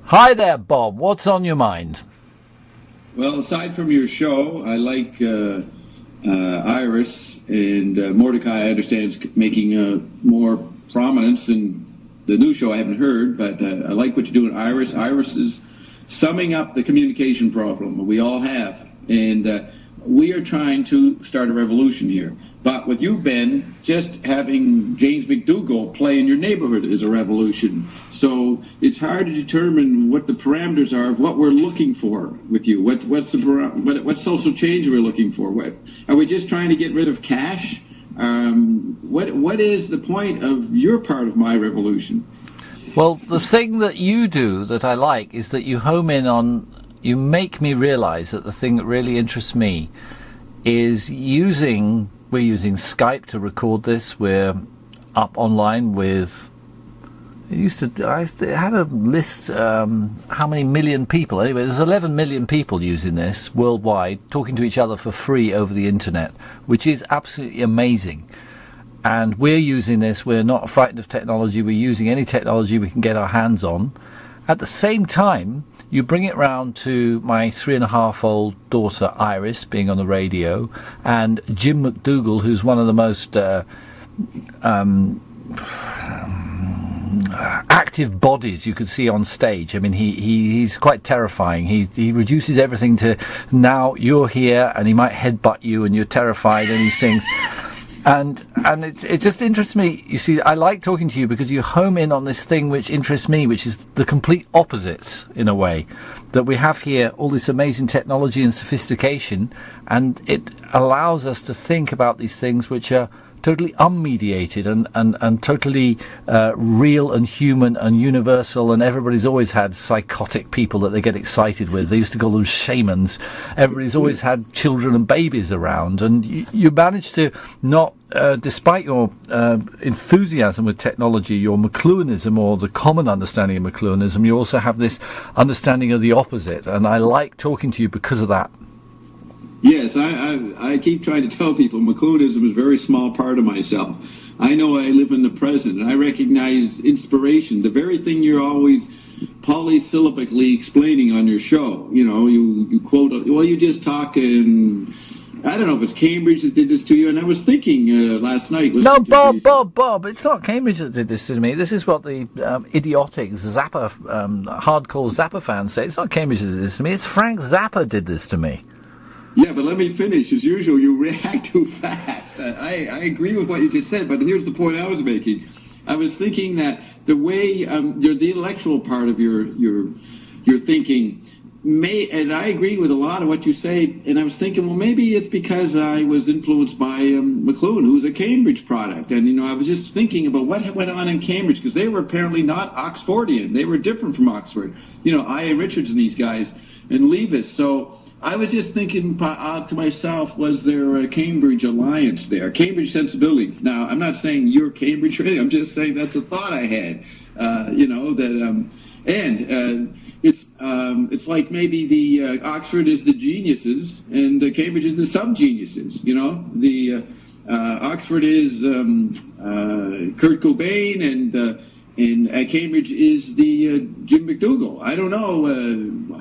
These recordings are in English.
Hi there, Bob. What's on your mind? Well, aside from your show, I like Iris and Mordecai. I understand is making more prominence in the new show. I haven't heard, but I like what you're doing, Iris. Iris is summing up the communication problem we all have, and we are trying to start a revolution here. But with you, Ben, just having James McDougall play in your neighborhood is a revolution. So it's hard to determine what the parameters are of what we're looking for with you. What social change we're looking for? Are we just trying to get rid of cash? What is the point of your part of my revolution? Well, the thing that you do that I like is that you home in on, you make me realize that the thing that really interests me is we're using Skype to record this. We're up online with, I had a list, how many million people. Anyway, there's 11 million people using this worldwide, talking to each other for free over the internet, which is absolutely amazing. And we're using this, we're not frightened of technology, we're using any technology we can get our hands on. At the same time, you bring it round to my 3.5-year-old daughter Iris being on the radio, and Jim McDougall, who's one of the most active bodies you could see on stage. I mean, he's quite terrifying. He reduces everything to now you're here, and he might headbutt you, and you're terrified, and he sings. And it just interests me. You see, I like talking to you because you home in on this thing which interests me, which is the complete opposites, in a way, that we have here all this amazing technology and sophistication, and it allows us to think about these things which are totally unmediated and totally real and human and universal, and everybody's always had psychotic people that they get excited with. They used to call them shamans. Everybody's always had children and babies around, and you manage to not, despite your enthusiasm with technology, your McLuhanism, or the common understanding of McLuhanism, you also have this understanding of the opposite, and I like talking to you because of that. Yes, I keep trying to tell people McLuhanism is a very small part of myself. I know I live in the present, and I recognize inspiration, the very thing you're always polysyllabically explaining on your show. You know, you quote, well, you just talk, and I don't know if it's Cambridge that did this to you, and I was thinking last night... No, Bob, it's not Cambridge that did this to me. This is what the idiotic Zappa, hardcore Zappa fans say. It's not Cambridge that did this to me, it's Frank Zappa did this to me. Yeah, but let me finish. As usual, you react too fast. I agree with what you just said, but here's the point I was making. I was thinking that the way the intellectual part of your thinking and I agree with a lot of what you say, and I was thinking, well, maybe it's because I was influenced by McLuhan, who's a Cambridge product, and I was just thinking about what went on in Cambridge, because they were apparently not Oxfordian. They were different from Oxford. I.A. Richards and these guys, and Leavis. So I was just thinking to myself, was there a Cambridge alliance there? Cambridge sensibility. Now, I'm not saying you're Cambridge or anything. I'm just saying that's a thought I had. It's like maybe the Oxford is the geniuses and Cambridge is the sub-geniuses. The Oxford is Kurt Cobain and Cambridge is the Jim McDougall. I don't know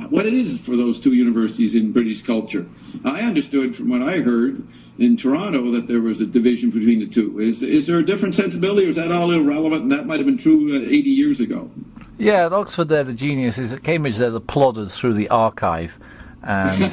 what it is for those two universities in British culture. I understood from what I heard in Toronto that there was a division between the two. Is there a different sensibility, or is that all irrelevant, and that might have been true 80 years ago? Yeah, at Oxford they're the geniuses. At Cambridge they're the plodders through the archive. And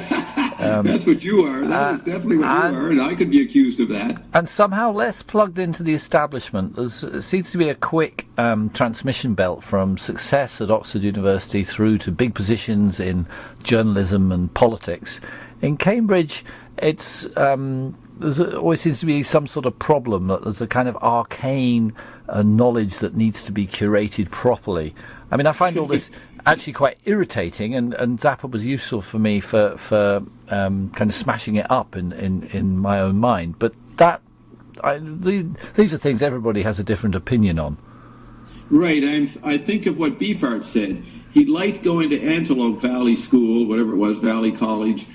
that's what you are. That is definitely what you are, and I could be accused of that. And somehow less plugged into the establishment. There seems to be a quick transmission belt from success at Oxford University through to big positions in journalism and politics. In Cambridge, it's there always seems to be some sort of problem, that there's a kind of arcane knowledge that needs to be curated properly. I mean, I find all this actually quite irritating, and Zappa was useful for me for kind of smashing it up in my own mind. But these are things everybody has a different opinion on. Right. I think of what Beefheart said. He liked going to Antelope Valley School, whatever it was, Valley College,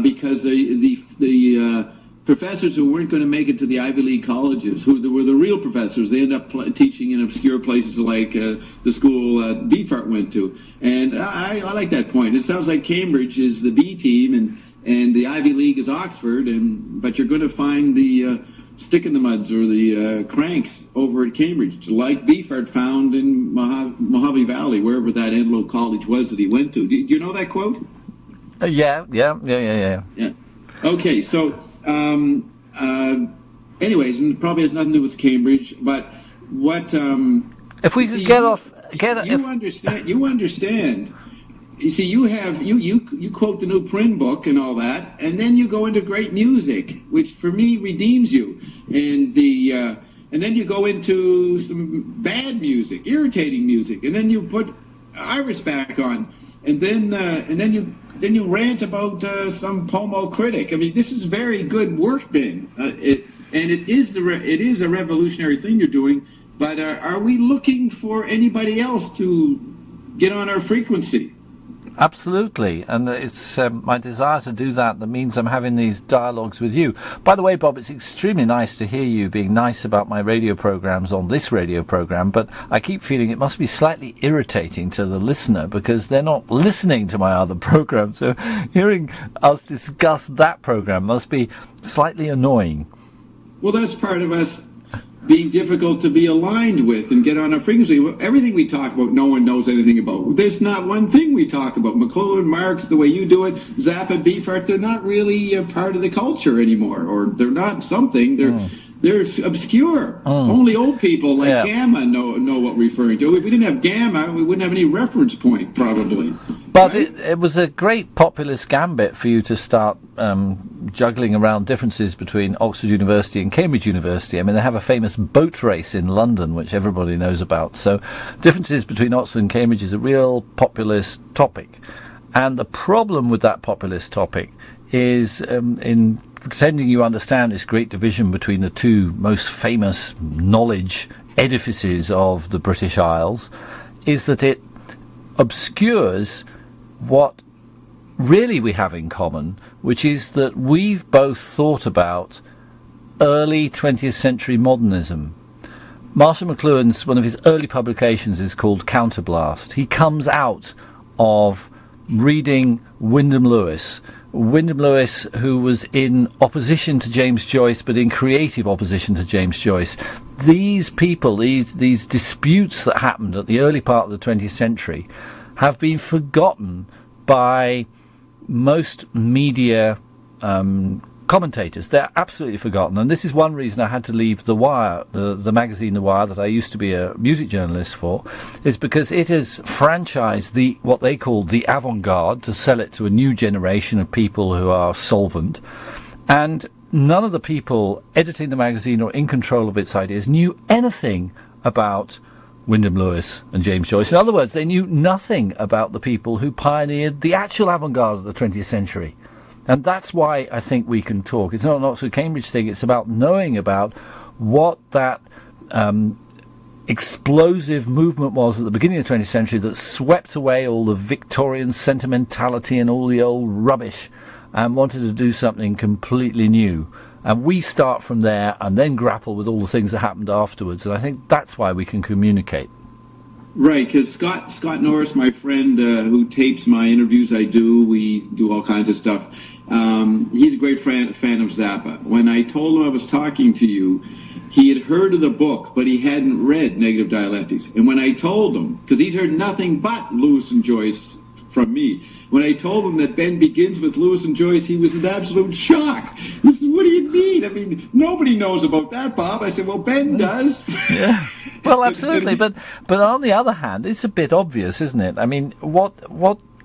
because the professors who weren't going to make it to the Ivy League colleges, who were the real professors. They end up teaching in obscure places like the school Beefheart went to. And I like that point. It sounds like Cambridge is the B team and the Ivy League is Oxford, but you're going to find the stick in the muds or the cranks over at Cambridge, like Beefheart found in Mojave Valley, wherever that Enloe College was that he went to. Do you know that quote? Yeah. Okay, so anyways, and it probably has nothing to do with Cambridge, but what? If we could You understand. You see, you quote the new Prynne book and all that, and then you go into great music, which for me redeems you, and then you go into some bad music, irritating music, and then you put Iris back on, and then you rant about some Pomo critic. I mean, this is very good work, Ben. It is a revolutionary thing you're doing, but are we looking for anybody else to get on our frequency? Absolutely, and it's my desire to do that means I'm having these dialogues with you. By the way, Bob, it's extremely nice to hear you being nice about my radio programs on this radio program, but I keep feeling it must be slightly irritating to the listener because they're not listening to my other program, so hearing us discuss that program must be slightly annoying. Well, that's part of us being difficult to be aligned with and get on a frequency. Everything we talk about, no one knows anything about. There's not one thing we talk about. McLuhan, Marx, the way you do it, Zappa, Beefheart, they're not really a part of the culture anymore, or they're not something. They're obscure. Only old people like Gamma know what we're referring to. If we didn't have Gamma, we wouldn't have any reference point, probably. But right? it was a great populist gambit for you to start juggling around differences between Oxford University and Cambridge University. I mean, they have a famous boat race in London, which everybody knows about. So differences between Oxford and Cambridge is a real populist topic. And the problem with that populist topic is in pretending you understand this great division between the two most famous knowledge edifices of the British Isles, is that it obscures what really we have in common, which is that we've both thought about early 20th century modernism. Marshall McLuhan's, one of his early publications is called Counterblast. He comes out of reading Wyndham Lewis, who was in opposition to James Joyce, but in creative opposition to James Joyce. These people, these disputes that happened at the early part of the 20th century have been forgotten by most media commentators. They're absolutely forgotten, and this is one reason I had to leave The Wire, the magazine The Wire that I used to be a music journalist for, is because it has franchised what they call the avant-garde to sell it to a new generation of people who are solvent, and none of the people editing the magazine or in control of its ideas knew anything about Wyndham Lewis and James Joyce. In other words, they knew nothing about the people who pioneered the actual avant-garde of the 20th century. And that's why I think we can talk. It's not an Oxford-Cambridge thing. It's about knowing about what that explosive movement was at the beginning of the 20th century that swept away all the Victorian sentimentality and all the old rubbish and wanted to do something completely new. And we start from there and then grapple with all the things that happened afterwards. And I think that's why we can communicate. Right, because Scott Norris, my friend who tapes my interviews I do, we do all kinds of stuff. He's a great fan of Zappa. When I told him I was talking to you, he had heard of the book, but he hadn't read Negative Dialectics. And when I told him, because he's heard nothing but Lewis and Joyce from me, when I told him that Ben begins with Lewis and Joyce, he was in absolute shock. He said, "What do you mean? I mean, nobody knows about that, Bob." I said, "Well, Ben does." Yeah. Well, absolutely, but on the other hand, it's a bit obvious, isn't it? I mean, what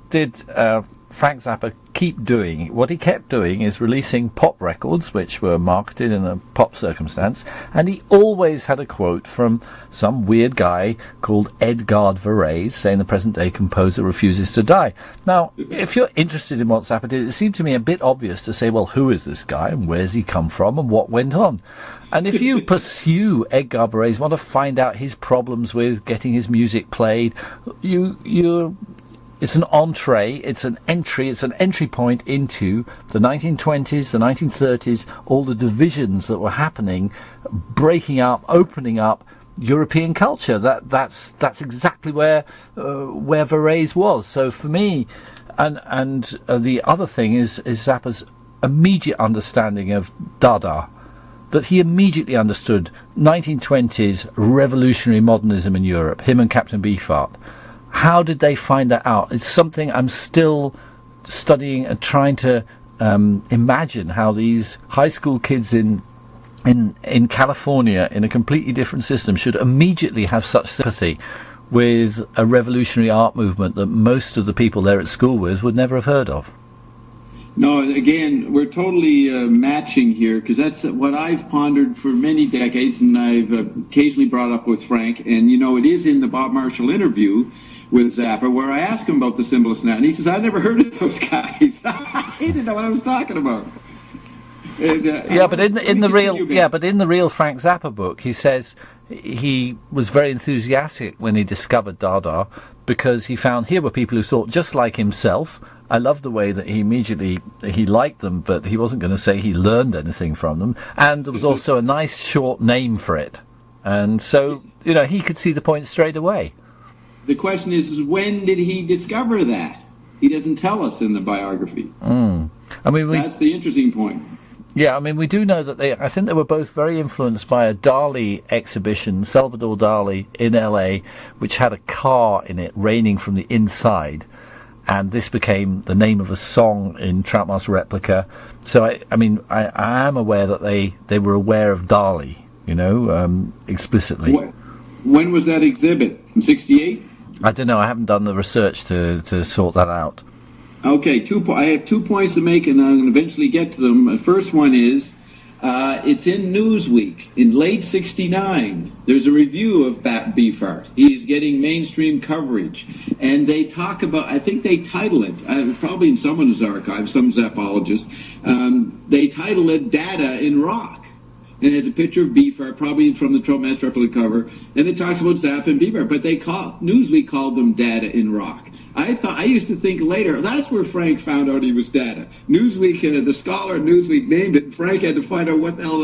did Frank Zappa keep doing? What he kept doing is releasing pop records, which were marketed in a pop circumstance, and he always had a quote from some weird guy called Edgard Varese saying the present-day composer refuses to die. Now, if you're interested in what Zappa did, it seemed to me a bit obvious to say, well, who is this guy, and where's he come from, and what went on? And if you pursue Edgard Varese, want to find out his problems with getting his music played, you're it's an entree, it's an entry point into the 1920s, the 1930s, all the divisions that were happening, breaking up, opening up European culture. That's exactly where Varese was. So for me, and the other thing is Zappa's immediate understanding of Dada, that he immediately understood 1920s revolutionary modernism in Europe, him and Captain Beefheart. How did they find that out? It's something I'm still studying and trying to imagine, how these high school kids in California, in a completely different system, should immediately have such sympathy with a revolutionary art movement that most of the people they're at school with would never have heard of. No, again, we're totally matching here, because that's what I've pondered for many decades, and I've occasionally brought up with Frank. And, it is in the Bob Marshall interview with Zappa where I asked him about the symbolists now, and he says, "I never heard of those guys." He didn't know what I was talking about. And, but in the real Frank Zappa book, he says he was very enthusiastic when he discovered Dada, because he found here were people who thought just like himself. I love the way that he liked them, but he wasn't going to say he learned anything from them. And there was also a nice short name for it. And so, he could see the point straight away. The question is when did he discover that? He doesn't tell us in the biography. That's the interesting point. Yeah, we do know that I think they were both very influenced by a Dali exhibition, Salvador Dali, in LA, which had a car in it raining from the inside. And this became the name of a song in Troutmouse Replica. So, I am aware that they were aware of Dali, explicitly. When was that exhibit? In 1968? I don't know. I haven't done the research to sort that out. Okay, I have 2 points to make, and I'm going to eventually get to them. The first one is, it's in Newsweek in late '69. There's a review of Beefheart. He's getting mainstream coverage, and they talk about, I think they title it, probably in someone's archive, some Zappologist, they title it "Dada in Rock." And it has a picture of Beefheart, probably from the Troutmouse Replica cover, and it talks about Zappa and Beefheart, but Newsweek called them Dada in Rock. I used to think later, that's where Frank found out he was Dada. Newsweek, the scholar at Newsweek named it, and Frank had to find out what the hell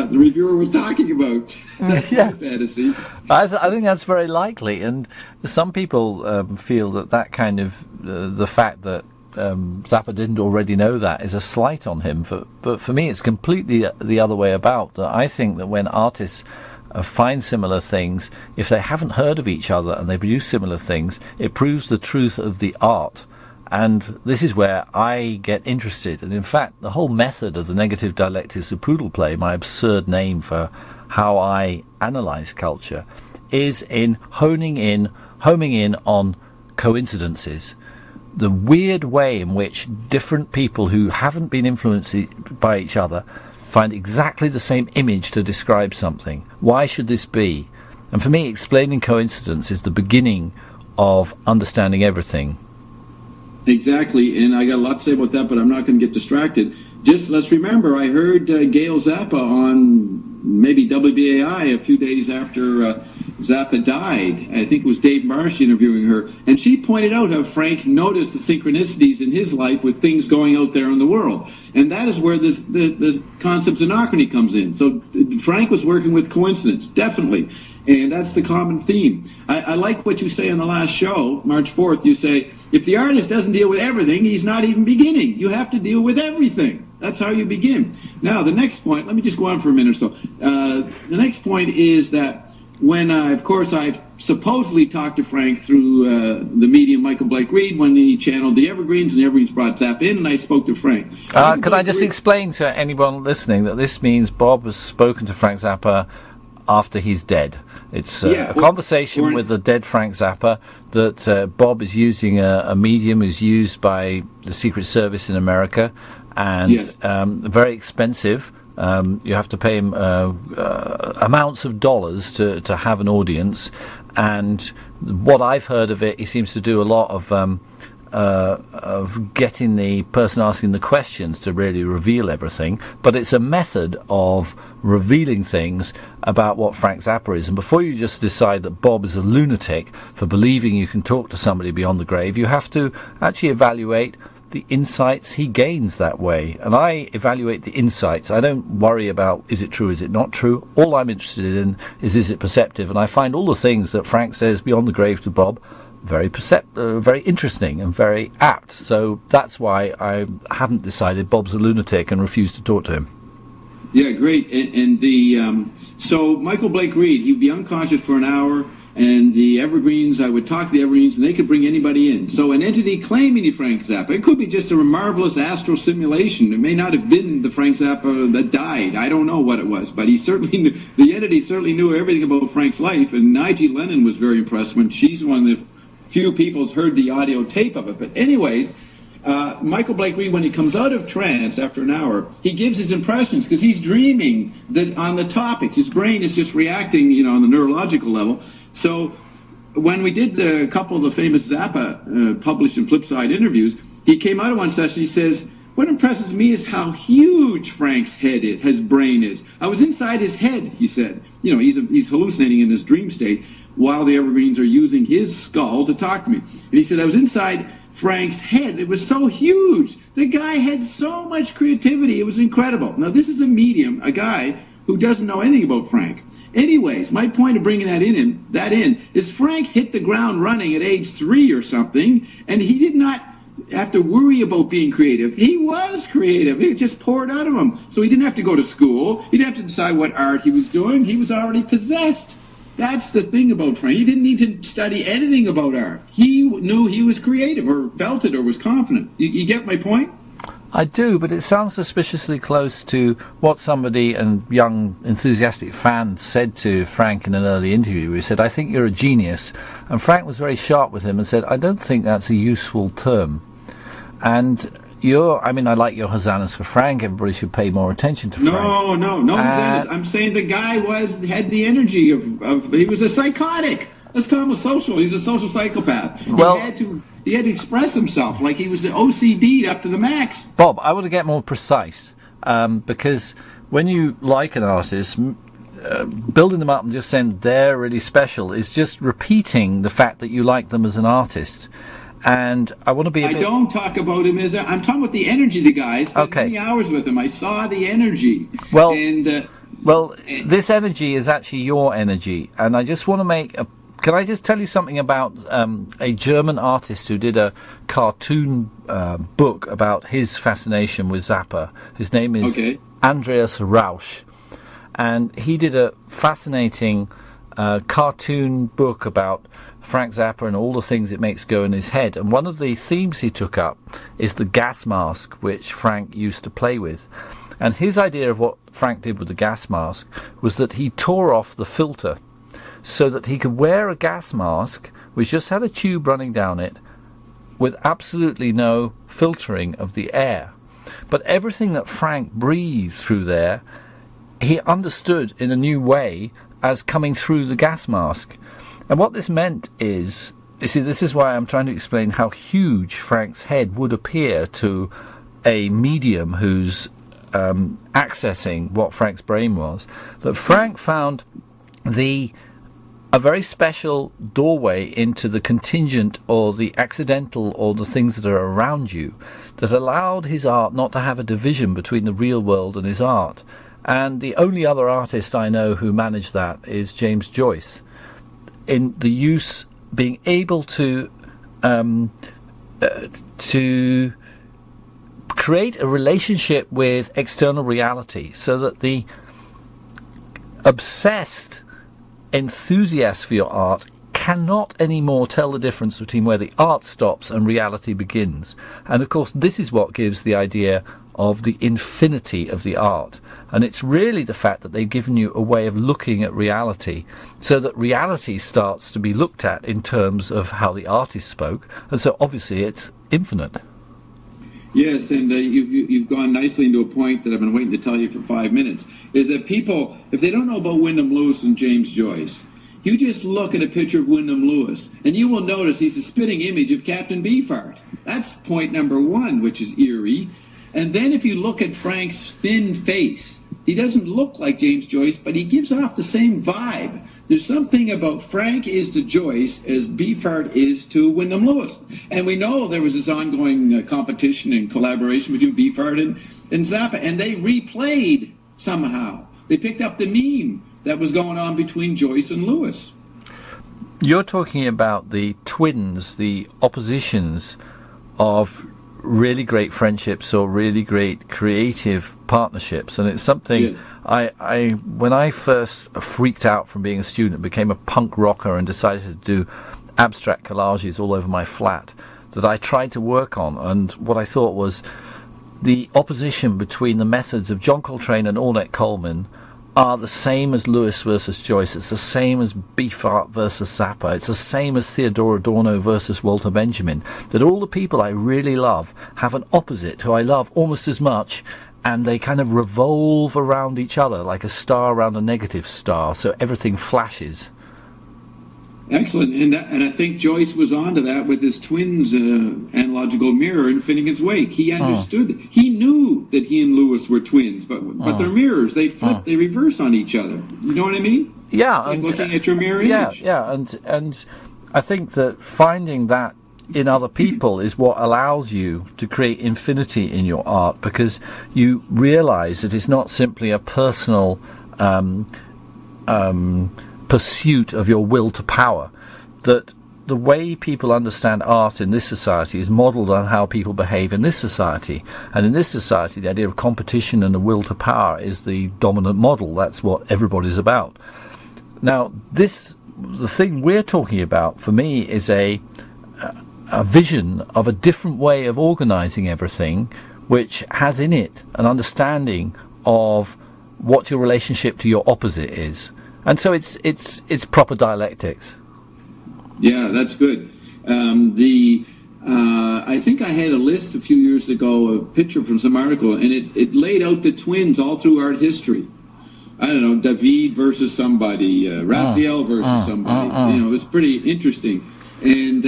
the reviewer was talking about. That's my fantasy. I think that's very likely, and some people feel that kind of, the fact that Zappa didn't already know that is a slight on him. But for me, it's completely the other way about. That I think that when artists find similar things, if they haven't heard of each other and they produce similar things, it proves the truth of the art. And this is where I get interested. And in fact, the whole method of the Negative Dialectics of Poodle play, my absurd name for how I analyze culture, is in homing in on coincidences. The weird way in which different people who haven't been influenced by each other find exactly the same image to describe something. Why should this be? And for me, explaining coincidence is the beginning of understanding everything. Exactly, and I got a lot to say about that, but I'm not going to get distracted. Just let's remember, I heard Gail Zappa on maybe WBAI a few days after Zappa died. I think it was Dave Marsh interviewing her, and she pointed out how Frank noticed the synchronicities in his life with things going out there in the world, and that is where the concept of anachrony comes in. So Frank was working with coincidence, definitely, and that's the common theme. I like what you say on the last show, March 4th. You say, if the artist doesn't deal with everything, he's not even beginning. You have to deal with everything. That's how you begin. Now, the next point, let me just go on for a minute or so. The next point is that when, of course, I've supposedly talked to Frank through the medium Michael Blake Reed when he channeled the Evergreens, and the Evergreens brought Zappa in, and I spoke to Frank. Could I just explain to anyone listening that this means Bob has spoken to Frank Zappa after he's dead? It's a conversation with the dead Frank Zappa that Bob is using a medium who's used by the Secret Service in America, and very expensive. You have to pay him amounts of dollars to have an audience, and what I've heard of it, he seems to do a lot of of getting the person asking the questions to really reveal everything, but it's a method of revealing things about what Frank Zappa is. And before you just decide that Bob is a lunatic for believing you can talk to somebody beyond the grave, you have to actually evaluate the insights he gains that way. And I evaluate the insights. I don't worry about is it true, is it not true. All I'm interested in is it perceptive. And I find all the things that Frank says beyond the grave to Bob very very interesting and very apt. So that's why I haven't decided Bob's a lunatic and refuse to talk to him. Yeah, great. So Michael Blake Reed, he'd be unconscious for an hour, and the Evergreens, I would talk to the Evergreens, and they could bring anybody in. So an entity claiming Frank Zappa, it could be just a marvelous astral simulation. It may not have been the Frank Zappa that died. I don't know what it was, but he certainly knew, the entity certainly knew everything about Frank's life. And Nigel Lennon was very impressed when she's one of the few people who's heard the audio tape of it. But anyways, Michael Blake Reed, when he comes out of trance after an hour, he gives his impressions because he's dreaming that on the topics. His brain is just reacting, on the neurological level. So when we did a couple of the famous Zappa published in Flipside interviews, he came out of one session, he says, "What impresses me is how huge Frank's head is, his brain is. I was inside his head," he said. He's hallucinating in this dream state while the Evergreens are using his skull to talk to me. And he said, "I was inside Frank's head. It was so huge. The guy had so much creativity. It was incredible." Now, this is a medium, a guy who doesn't know anything about Frank. Anyways, my point of bringing that in is Frank hit the ground running at age 3 or something, and he did not have to worry about being creative. He was creative. It just poured out of him. So he didn't have to go to school. He didn't have to decide what art he was doing. He was already possessed. That's the thing about Frank. He didn't need to study anything about art. He knew he was creative, or felt it, or was confident. You get my point? I do, but it sounds suspiciously close to what somebody, and young enthusiastic fan, said to Frank in an early interview. He said, "I think you're a genius." And Frank was very sharp with him and said, "I don't think that's a useful term." And I like your hosannas for Frank. Everybody should pay more attention to Frank. No hosannas. I'm saying the guy had the energy of he was a psychotic. Let's call him a social. He's a social psychopath. Well, he had to express himself like he was OCD'd up to the max. Bob, I want to get more precise, because when you like an artist, building them up and just saying they're really special is just repeating the fact that you like them as an artist. And I want to be. I don't talk about him as I'm talking about the energy of the guy. I spent many hours with him. I saw the energy. Well, this energy is actually your energy, and I just want to make a. Can I just tell you something about a German artist who did a cartoon book about his fascination with Zappa? His name is Andreas Rausch, and he did a fascinating cartoon book about Frank Zappa and all the things it makes go in his head. And one of the themes he took up is the gas mask, which Frank used to play with. And his idea of what Frank did with the gas mask was that he tore off the filter so that he could wear a gas mask which just had a tube running down it with absolutely no filtering of the air. But everything that Frank breathed through there, he understood in a new way as coming through the gas mask. And what this meant is, you see, this is why I'm trying to explain how huge Frank's head would appear to a medium who's accessing what Frank's brain was, that Frank found a very special doorway into the contingent or the accidental or the things that are around you that allowed his art not to have a division between the real world and his art. And the only other artist I know who managed that is James Joyce, in the use, being able to create a relationship with external reality so that the obsessed enthusiast for your art cannot anymore tell the difference between where the art stops and reality begins. And of course this is what gives the idea of the infinity of the art. And it's really the fact that they've given you a way of looking at reality so that reality starts to be looked at in terms of how the artist spoke. And so obviously it's infinite. Yes, and you've gone nicely into a point that I've been waiting to tell you for 5 minutes, is that people, if they don't know about Wyndham Lewis and James Joyce, you just look at a picture of Wyndham Lewis, and you will notice he's a spitting image of Captain Beefheart. That's point number one, which is eerie. And then if you look at Frank's thin face, he doesn't look like James Joyce, but he gives off the same vibe. There's something about Frank is to Joyce as Beefheart is to Wyndham Lewis. And we know there was this ongoing competition and collaboration between Beefheart and Zappa, and they replayed somehow. They picked up the meme that was going on between Joyce and Lewis. You're talking about the twins, the oppositions of really great friendships or really great creative partnerships, and it's something I when I first freaked out from being a student, became a punk rocker and decided to do abstract collages all over my flat, that I tried to work on. And what I thought was the opposition between the methods of John Coltrane and Ornette Coleman are the same as Lewis versus Joyce. It's the same as Beefheart versus Zappa. It's the same as Theodore Adorno versus Walter Benjamin. That all the people I really love have an opposite who I love almost as much, and they kind of revolve around each other like a star around a negative star, so everything flashes. Excellent, and I think Joyce was onto that with his twins' analogical mirror in Finnegan's Wake. He understood that. He knew that he and Lewis were twins, but they're mirrors. They flip, they reverse on each other. You know what I mean? Yeah, it's like looking at your mirror image. Yeah, and I think that finding that in other people is what allows you to create infinity in your art, because you realize that it's not simply a personal pursuit of your will to power, that the way people understand art in this society is modelled on how people behave in this society. And in this society, the idea of competition and the will to power is the dominant model. That's what everybody's about. Now, the thing we're talking about, for me, is a vision of a different way of organising everything, which has in it an understanding of what your relationship to your opposite is. And so it's proper dialectics. Yeah, that's good. I think I had a list a few years ago, a picture from some article, and it laid out the twins all through art history. I don't know, David versus somebody, Raphael versus somebody. You know, it was pretty interesting. And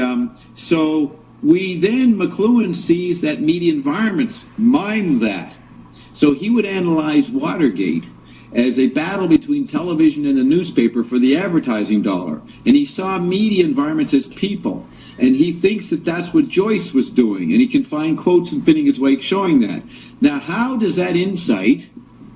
so McLuhan sees that media environments mime that. So he would analyze Watergate as a battle between television and the newspaper for the advertising dollar. And he saw media environments as people. And he thinks that that's what Joyce was doing. And he can find quotes in Finnegan's Wake showing that. Now, how does that insight,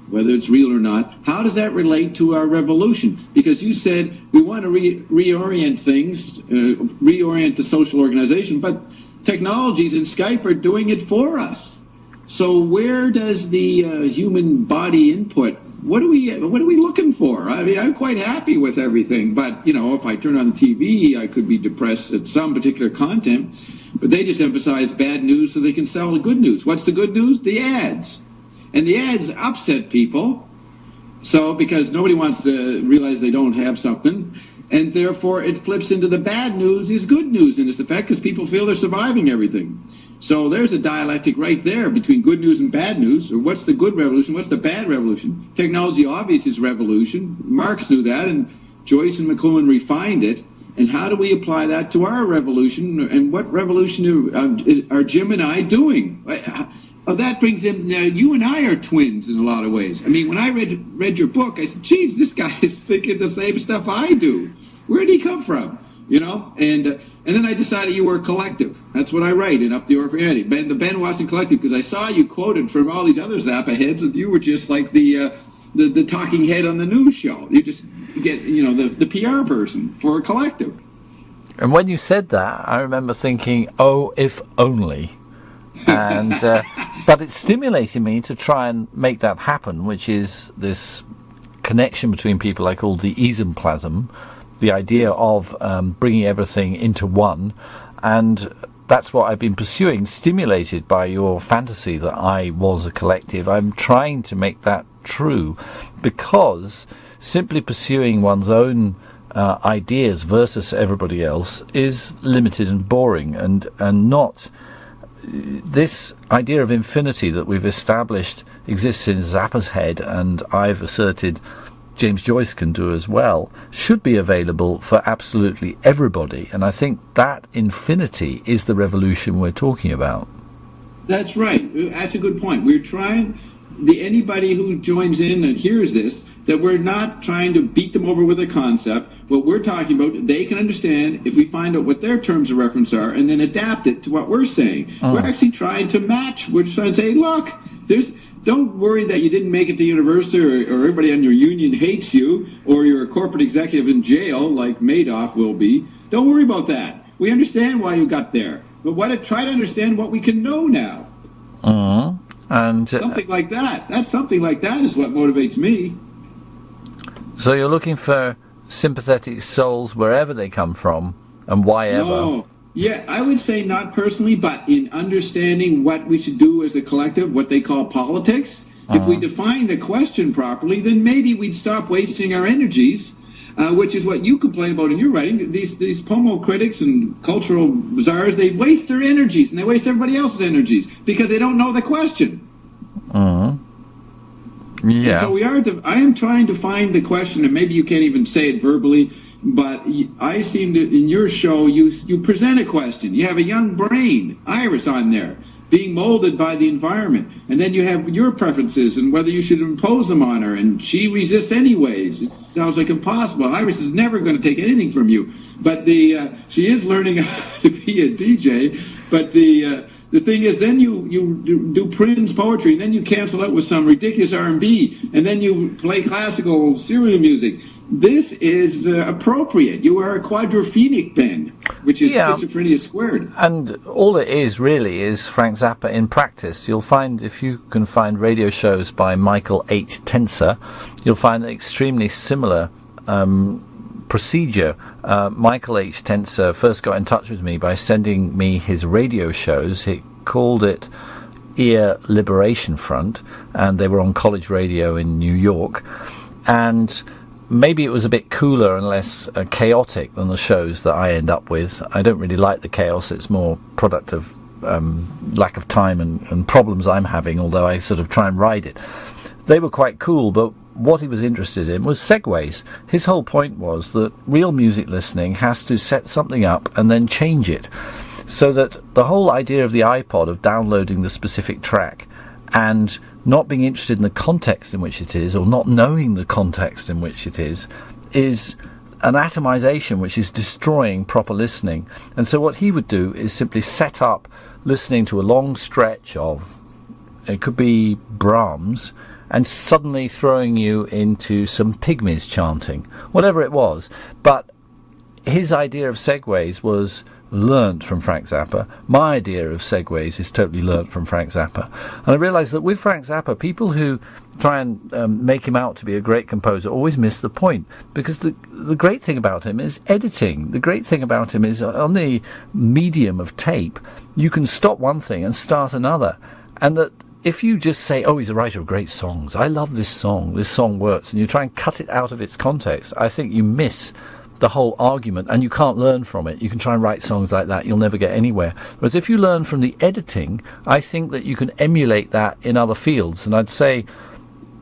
whether it's real or not, how does that relate to our revolution? Because you said we want to reorient things, reorient the social organization, but technologies and Skype are doing it for us. So where does the human body input, what are we looking for? I mean, I'm quite happy with everything, but, you know, if I turn on the TV, I could be depressed at some particular content, but they just emphasize bad news so they can sell the good news. What's the good news? The ads. And the ads upset people, so because nobody wants to realize they don't have something, and therefore it flips into the bad news is good news in its effect because people feel they're surviving everything. So there's a dialectic right there between good news and bad news, or what's the good revolution, what's the bad revolution. Technology obviously is revolution. Marx knew that, and Joyce and McLuhan refined it. And how do we apply that to our revolution, and what revolution are Jim and I doing? That brings in, you and I are twins in a lot of ways. I mean, when I read your book, I said, geez, this guy is thinking the same stuff I do. Where did he come from? You know? And then I decided you were a collective. That's what I write in Up the Orphanity. The Ben Watson Collective, because I saw you quoted from all these other Zappa heads, and you were just like the talking head on the news show. You just get, you know, the PR person for a collective. And when you said that, I remember thinking, oh, if only. And but it stimulated me to try and make that happen, which is this connection between people I call the esemplasm, the idea of bringing everything into one. And that's what I've been pursuing, stimulated by your fantasy that I was a collective. I'm trying to make that true, because simply pursuing one's own ideas versus everybody else is limited and boring, and not this idea of infinity that we've established exists in Zappa's head, and I've asserted James Joyce can do as well, should be available for absolutely everybody. And I think that infinity is the revolution we're talking about. That's right. That's a good point. We're trying, anybody who joins in and hears this, that we're not trying to beat them over with a concept. What we're talking about, they can understand if we find out what their terms of reference are and then adapt it to what we're saying. We're actually trying to match. We're trying to say, look, don't worry that you didn't make it to university or everybody on your union hates you or you're a corporate executive in jail like Madoff will be. Don't worry about that. We understand why you got there. But try to understand what we can know now. And something like that. Something like that is what motivates me. So you're looking for sympathetic souls wherever they come from and why ever. No. Yeah, I would say not personally, but in understanding what we should do as a collective, what they call politics. If we define the question properly, then maybe we'd stop wasting our energies, which is what you complain about in your writing. These pomo critics and cultural czars, they waste their energies, and they waste everybody else's energies because they don't know the question. Yeah. And so I am trying to find the question, and maybe you can't even say it verbally, but I seem to, in your show, you present a question. You have a young brain, Iris, on there, being molded by the environment. And then you have your preferences and whether you should impose them on her. And she resists anyways. It sounds like impossible. Iris is never going to take anything from you. But she is learning how to be a DJ. But the thing is, then you do Prince poetry, and then you cancel it with some ridiculous R&B, and then you play classical serial music. This is appropriate. You are a quadrophenic, Ben, which is schizophrenia squared. And all it is really is Frank Zappa in practice. You'll find, if you can find radio shows by Michael H. Tenser, you'll find an extremely similar procedure. Michael H. Tenser first got in touch with me by sending me his radio shows. He called it Ear Liberation Front, and they were on college radio in New York. And maybe it was a bit cooler and less chaotic than the shows that I end up with. I don't really like the chaos. It's more product of lack of time and problems I'm having, although I sort of try and ride it. They were quite cool, but what he was interested in was segues. His whole point was that real music listening has to set something up and then change it. So that the whole idea of the iPod, of downloading the specific track and not being interested in the context in which it is, or not knowing the context in which it is an atomization which is destroying proper listening. And so what he would do is simply set up listening to a long stretch of, it could be Brahms, and suddenly throwing you into some pygmies chanting, whatever it was. But his idea of segues was learnt from Frank Zappa. My idea of segues is totally learnt from Frank Zappa. And I realised that with Frank Zappa, people who try and make him out to be a great composer always miss the point, because the great thing about him is editing. The great thing about him is on the medium of tape, you can stop one thing and start another. And that if you just say, oh, he's a writer of great songs, I love this song works, and you try and cut it out of its context, I think you miss the whole argument, and you can't learn from it. You can try and write songs like that, you'll never get anywhere. Whereas if you learn from the editing, I think that you can emulate that in other fields. And I'd say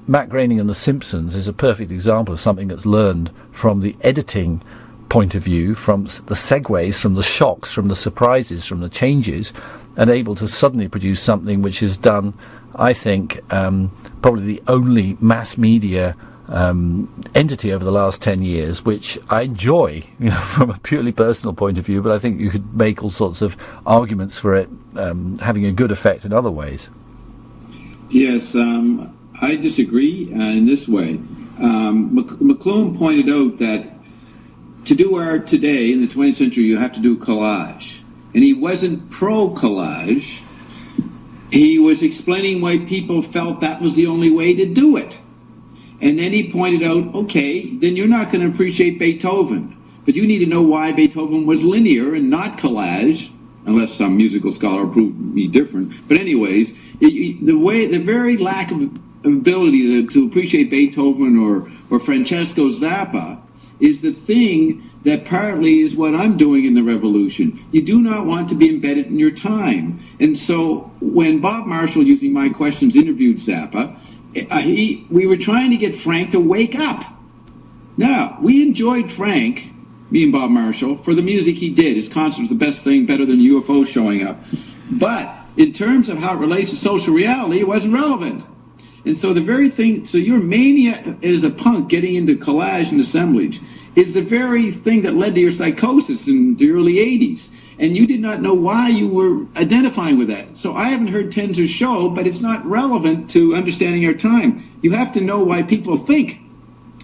Matt Groening and The Simpsons is a perfect example of something that's learned from the editing point of view, from the segues, from the shocks, from the surprises, from the changes, and able to suddenly produce something which is done, I think, probably the only mass media entity over the last 10 years, which I enjoy, from a purely personal point of view, but I think you could make all sorts of arguments for it having a good effect in other ways. Yes, I disagree in this way. McLuhan pointed out that to do art today in the 20th century, you have to do collage. And he wasn't pro-collage. He was explaining why people felt that was the only way to do it. And then he pointed out, okay, then you're not going to appreciate Beethoven. But you need to know why Beethoven was linear and not collage, unless some musical scholar proved me different. But anyways, the very lack of ability to appreciate Beethoven or Francesco Zappa is the thing that partly is what I'm doing in the revolution. You do not want to be embedded in your time. And so when Bob Marshall, using my questions, interviewed Zappa, we were trying to get Frank to wake up. Now, we enjoyed Frank, me and Bob Marshall, for the music he did. His concert was the best thing, better than UFOs showing up. But in terms of how it relates to social reality, it wasn't relevant. And so the very thing, so your mania as a punk getting into collage and assemblage is the very thing that led to your psychosis in the early 80s. And you did not know why you were identifying with that. So I haven't heard Tenzer's show, but it's not relevant to understanding our time. You have to know why people think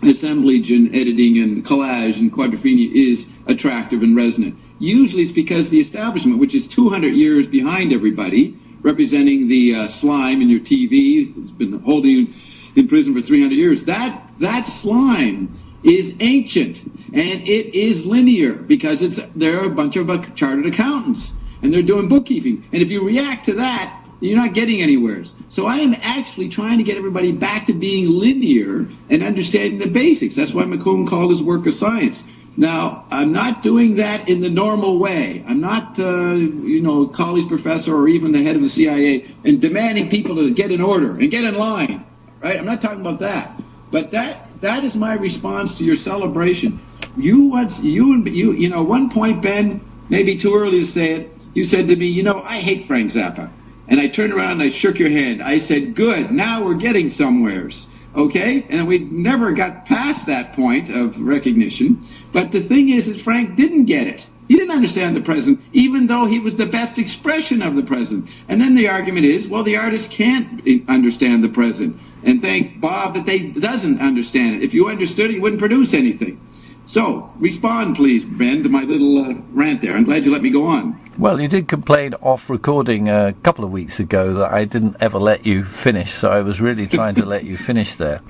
assemblage and editing and collage and quadrophenia is attractive and resonant. Usually it's because the establishment, which is 200 years behind everybody, representing the slime in your TV, who's been holding you in prison for 300 years, that slime is ancient, and it is linear because they're a bunch of chartered accountants, and they're doing bookkeeping. And if you react to that, you're not getting anywhere. So I am actually trying to get everybody back to being linear and understanding the basics. That's why McLuhan called his work a science. Now, I'm not doing that in the normal way. I'm not, a college professor or even the head of the CIA and demanding people to get in order and get in line, right? I'm not talking about that. But that is my response to your celebration. One point, Ben, maybe too early to say it, you said to me, I hate Frank Zappa. And I turned around and I shook your hand. I said, good, now we're getting somewheres. Okay? And we never got past that point of recognition. But the thing is that Frank didn't get it. He didn't understand the present, even though he was the best expression of the present. And then the argument is, well, the artist can't understand the present. And thank Bob that they doesn't understand it. If you understood it, you wouldn't produce anything. So, respond, please, Ben, to my little rant there. I'm glad you let me go on. Well, you did complain off recording a couple of weeks ago that I didn't ever let you finish, so I was really trying to let you finish there.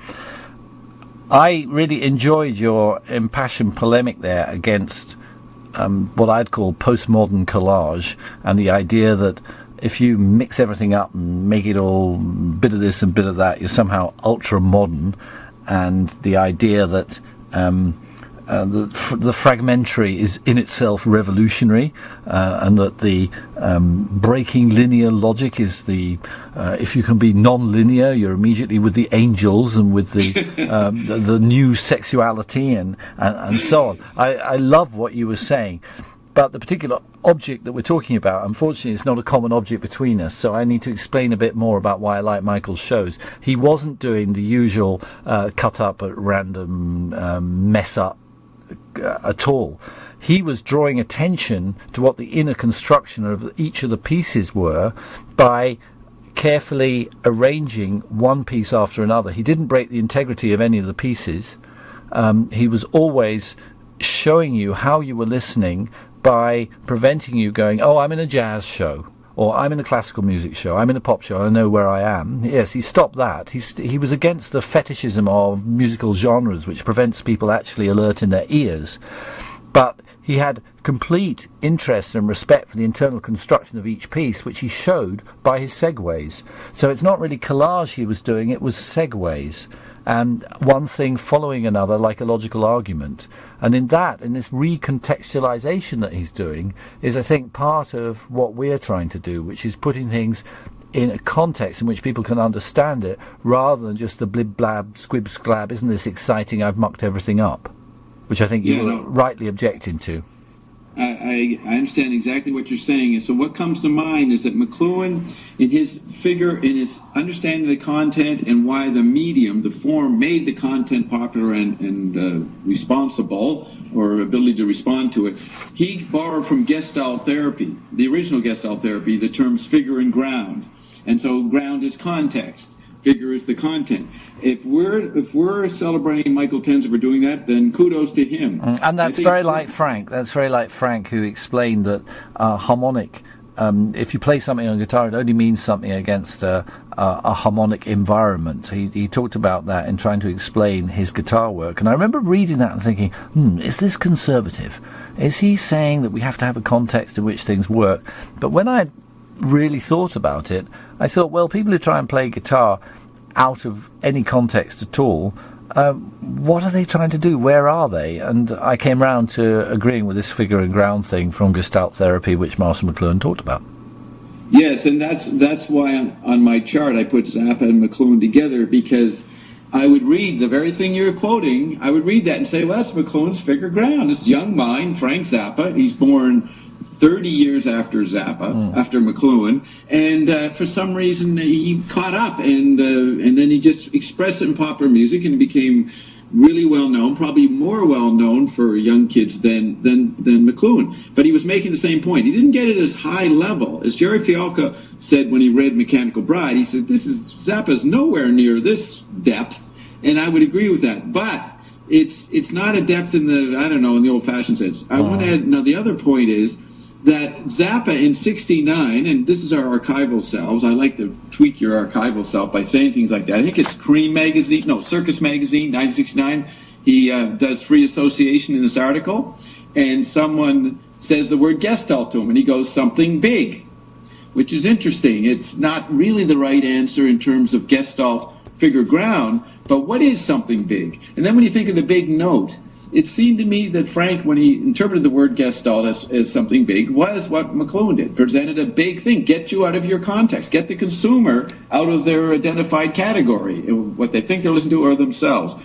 I really enjoyed your impassioned polemic there against what I'd call postmodern collage, and the idea that if you mix everything up and make it all bit of this and bit of that, you're somehow ultra-modern, and the idea that the fragmentary is in itself revolutionary, and that the breaking linear logic is if you can be non-linear, you're immediately with the angels and with the new sexuality and so on. I love what you were saying, but the particular object that we're talking about, unfortunately, is not a common object between us, so I need to explain a bit more about why I like Michael's shows. He wasn't doing the usual cut up at random mess up at all. He was drawing attention to what the inner construction of each of the pieces were by carefully arranging one piece after another. He didn't break the integrity of any of the pieces. He was always showing you how you were listening by preventing you going, oh, I'm in a jazz show, or I'm in a classical music show, I'm in a pop show, I know where I am. Yes, he stopped that. He was against the fetishism of musical genres, which prevents people actually alert in their ears. But he had complete interest and respect for the internal construction of each piece, which he showed by his segues. So it's not really collage he was doing, it was segues. And one thing following another like a logical argument. And in this recontextualization that he's doing is, I think, part of what we're trying to do, which is putting things in a context in which people can understand it, rather than just the blib blab squib sklab, isn't this exciting, I've mucked everything up, which I think you were rightly objecting to. I understand exactly what you're saying. And so what comes to mind is that McLuhan, in his understanding of the content and why the medium, the form, made the content popular and responsible, or ability to respond to it, he borrowed from Gestalt therapy, the original Gestalt therapy, the terms figure and ground. And so ground is context. Figure is the content. If we're celebrating Michael Tenzer for doing that, then kudos to him. And that's very like Frank. That's very like Frank, who explained that harmonic. If you play something on guitar, it only means something against a harmonic environment. He talked about that in trying to explain his guitar work. And I remember reading that and thinking, is this conservative? Is he saying that we have to have a context in which things work? But when I really thought about it, I thought, well, people who try and play guitar out of any context at all, what are they trying to do? Where are they? And I came round to agreeing with this figure and ground thing from Gestalt therapy, which Marshall McLuhan talked about. Yes, and that's why on my chart I put Zappa and McLuhan together, because I would read the very thing you're quoting. I would read that and say, well, that's McLuhan's figure ground. This young mind, Frank Zappa. He's born 30 years after Zappa, after McLuhan, and for some reason he caught up, and then he just expressed it in popular music, and he became really well known, probably more well known for young kids than McLuhan. But he was making the same point. He didn't get it as high level as Jerry Fialka said when he read Mechanical Bride. He said, Zappa's nowhere near this depth, and I would agree with that. But it's not a depth in the old-fashioned sense. I want to add, now the other point is that Zappa in 69, and this is our archival selves, I like to tweak your archival self by saying things like that. I think it's Circus Magazine, 1969. He does free association in this article, and someone says the word Gestalt to him, and he goes, something big, which is interesting. It's not really the right answer in terms of Gestalt figure ground, but what is something big? And then when you think of the big note, it seemed to me that Frank, when he interpreted the word Gestalt as something big, was what McLuhan did, presented a big thing, get you out of your context, get the consumer out of their identified category. What they think they're listening to are themselves.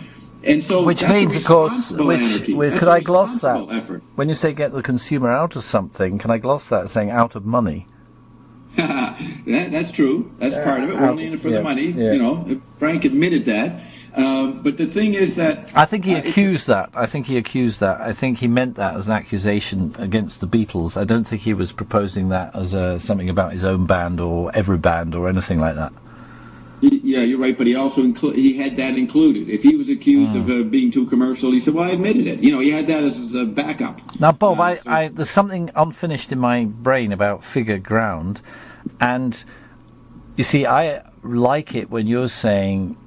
And so which that's means, of course, could I gloss that? Effort. When you say get the consumer out of something, can I gloss that as saying out of money? That's true. That's part of it. We're only in it for the money. Yeah. You know, Frank admitted that. But the thing is that I think he accused that. I think he meant that as an accusation against the Beatles. I don't think he was proposing that as something about his own band or every band or anything like that. Yeah, you're right. But he also he had that included. If he was accused of being too commercial, he said, "Well, I admitted it." You know, he had that as a backup. Now, Bob, there's something unfinished in my brain about figure ground, and you see, I like it when you're saying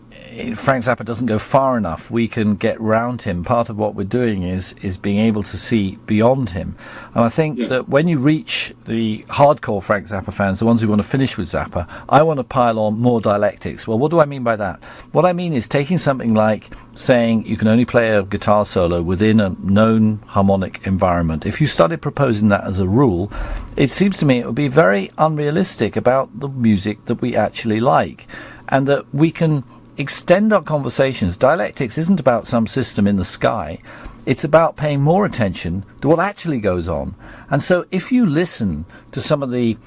Frank Zappa doesn't go far enough. We can get round him. Part of what we're doing is being able to see beyond him. And I think that when you reach the hardcore Frank Zappa fans, the ones who want to finish with Zappa, I want to pile on more dialectics. Well, what do I mean by that? What I mean is taking something like saying you can only play a guitar solo within a known harmonic environment. If you started proposing that as a rule, it seems to me it would be very unrealistic about the music that we actually like, and that we can extend our conversations. Dialectics isn't about some system in the sky. It's about paying more attention to what actually goes on. And so if you listen to some of the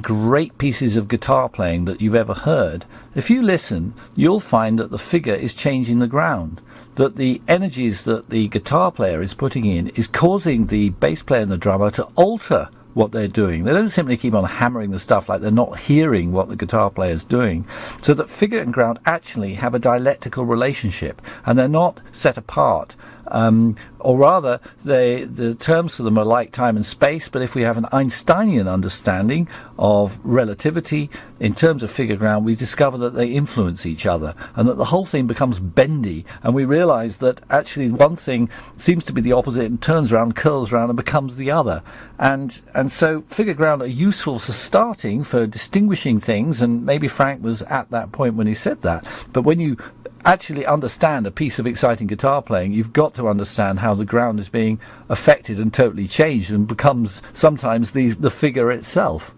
great pieces of guitar playing that you've ever heard, if you listen, you'll find that the figure is changing the ground, that the energies that the guitar player is putting in is causing the bass player and the drummer to alter what they're doing. They don't simply keep on hammering the stuff like they're not hearing what the guitar player's doing. So that figure and ground actually have a dialectical relationship, and they're not set apart. Or rather, the terms for them are like time and space, but if we have an Einsteinian understanding of relativity in terms of figure ground, we discover that they influence each other, and that the whole thing becomes bendy, and we realize that actually one thing seems to be the opposite and turns around, curls around, and becomes the other. And so figure ground are useful for starting, for distinguishing things, and maybe Frank was at that point when he said that. But when you actually understand a piece of exciting guitar playing, you've got to understand how the ground is being affected and totally changed, and becomes sometimes the figure itself.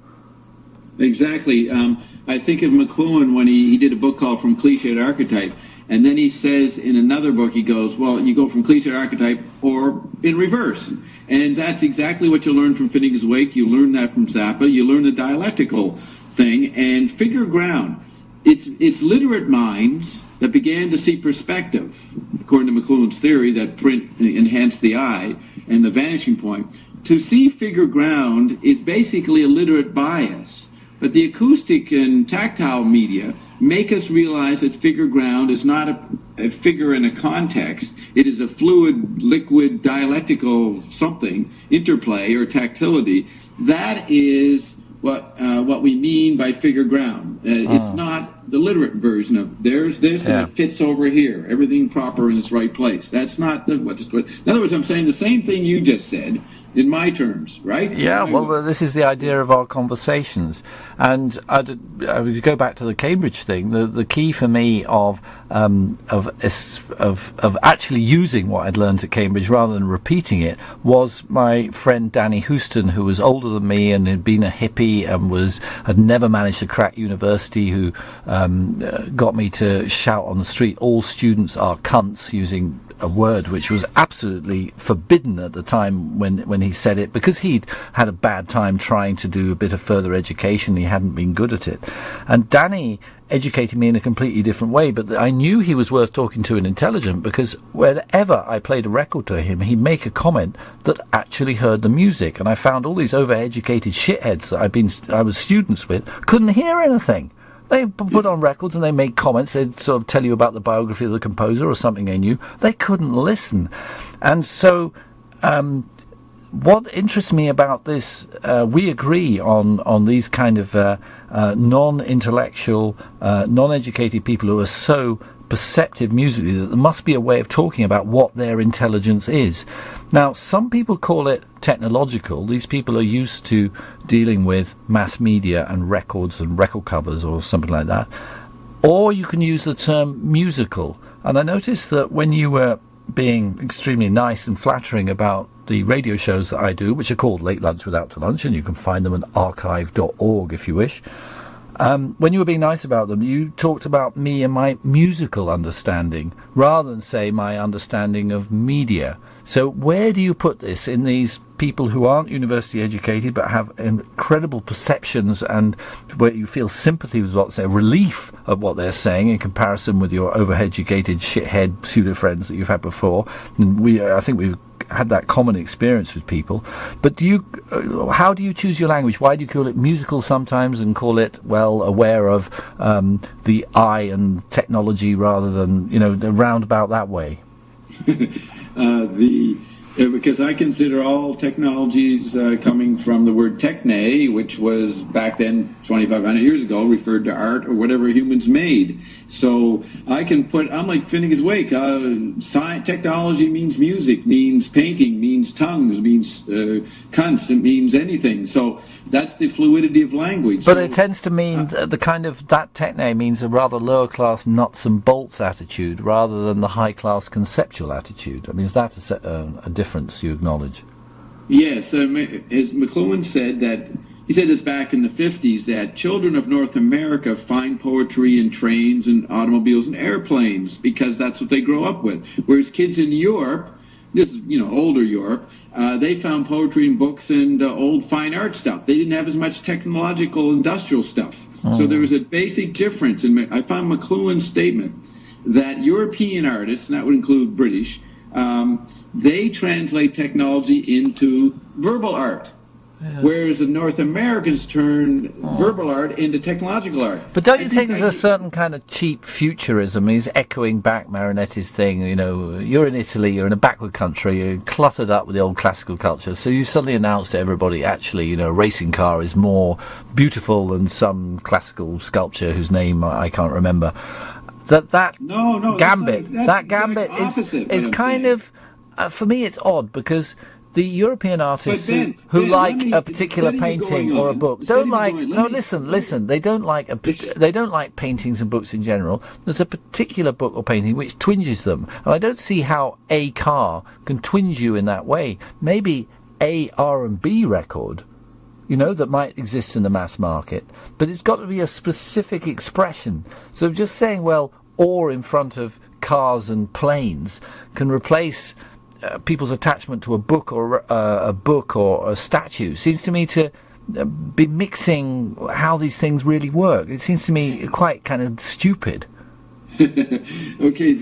Exactly. I think of McLuhan when he did a book called From Cliché to Archetype, and then he says in another book, he goes, well, you go from cliché to archetype or in reverse. And that's exactly what you learn from Finnegan's Wake. You learn that from Zappa. You learn the dialectical thing. And figure ground, it's literate minds that began to see perspective, according to McLuhan's theory, that print enhanced the eye and the vanishing point. To see figure ground is basically a literate bias. But the acoustic and tactile media make us realize that figure ground is not a figure in a context. It is a fluid, liquid, dialectical something, interplay or tactility. That is what we mean by figure ground. It's not the literate version of there's this and it fits over here, everything proper in its right place. That's not what. In other words, I'm saying the same thing you just said, in my terms, right? Yeah, well, this is the idea of our conversations. And I would go back to the Cambridge thing. The key for me of actually using what I'd learned at Cambridge rather than repeating it was my friend Danny Houston, who was older than me and had been a hippie and had never managed to crack university, who got me to shout on the street, "All students are cunts," using a word which was absolutely forbidden at the time when he said it, because he'd had a bad time trying to do a bit of further education. He hadn't been good at it. And Danny educated me in a completely different way, but I knew he was worth talking to and intelligent, because whenever I played a record to him, he'd make a comment that actually heard the music. And I found all these overeducated shitheads that I was students with couldn't hear anything. They put on records and they made comments. They'd sort of tell you about the biography of the composer or something they knew. They couldn't listen. And so what interests me about this, we agree on these kind of non-intellectual, non-educated people who are so perceptive musically that there must be a way of talking about what their intelligence is. Now, some people call it technological. These people are used to dealing with mass media and records and record covers or something like that. Or you can use the term musical. And I noticed that when you were being extremely nice and flattering about the radio shows that I do, which are called Late Lunch with Out to Lunch, and you can find them at archive.org if you wish, when you were being nice about them, you talked about me and my musical understanding, rather than, say, my understanding of media. So where do you put this in these people who aren't university educated but have incredible perceptions, and where you feel sympathy with what they're, relief of what they're saying in comparison with your overeducated shithead pseudo friends that you've had before? And I think we've had that common experience with people. But how do you choose your language? Why do you call it musical sometimes and call it, well, aware of the eye and technology rather than, the roundabout that way? Because I consider all technologies coming from the word techne, which was back then 2,500 years ago referred to art or whatever humans made. So I'm like Finnegan's Wake. Technology means music, means painting, means tongues, means cunts, it means anything. So that's the fluidity of language. But it tends to mean the kind of, that techne means a rather lower class nuts and bolts attitude rather than the high class conceptual attitude. I mean, is that a difference you acknowledge? Yes, as McLuhan said that, he said this back in the 50s, that children of North America find poetry in trains and automobiles and airplanes because that's what they grow up with. Whereas kids in Europe, this is, older Europe, they found poetry in books and old fine art stuff. They didn't have as much technological industrial stuff. So there was a basic difference. And I found McLuhan's statement that European artists, and that would include British, they translate technology into verbal art. Yeah. Whereas the North Americans turn verbal art into technological art. But don't you think there's a certain kind of cheap futurism? He's echoing back Marinetti's thing, you're in Italy, you're in a backward country, you're cluttered up with the old classical culture, so you suddenly announce to everybody, actually, a racing car is more beautiful than some classical sculpture whose name I can't remember. That gambit is kind of, for me it's odd, because the European artists who like a particular painting or a book don't like. No, listen. They don't like paintings and books in general. There's a particular book or painting which twinges them, and I don't see how a car can twinge you in that way. Maybe a R&B record, that might exist in the mass market, but it's got to be a specific expression. So just saying, well, or in front of cars and planes can replace people's attachment to a book or a statue seems to me to be mixing how these things really work. It seems to me quite kind of stupid. Okay,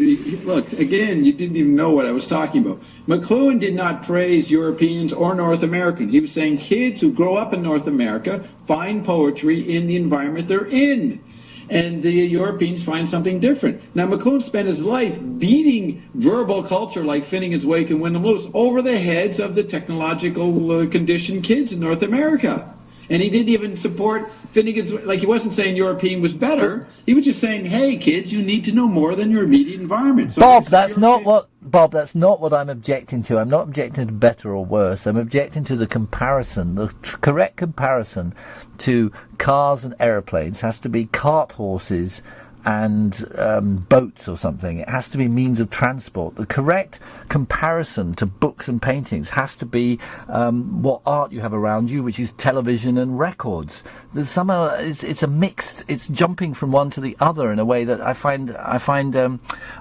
look, again, you didn't even know what I was talking about. McLuhan did not praise Europeans or North American. He was saying kids who grow up in North America find poetry in the environment they're in. And the Europeans find something different. Now, McLuhan spent his life beating verbal culture like Finnegan's Wake and Wyndham Lewis over the heads of the technological conditioned kids in North America. And he didn't even support Finnegan's, like he wasn't saying European was better. He was just saying, hey, kids, you need to know more than your immediate environment. So Bob, that's not what Bob, that's not what I'm objecting to. I'm not objecting to better or worse. I'm objecting to the comparison. The correct comparison to cars and aeroplanes has to be cart horses and boats or something. It has to be means of transport. The correct comparison to books and paintings has to be what art you have around you, which is television and records. There's somehow it's a mixed. It's jumping from one to the other in a way that I find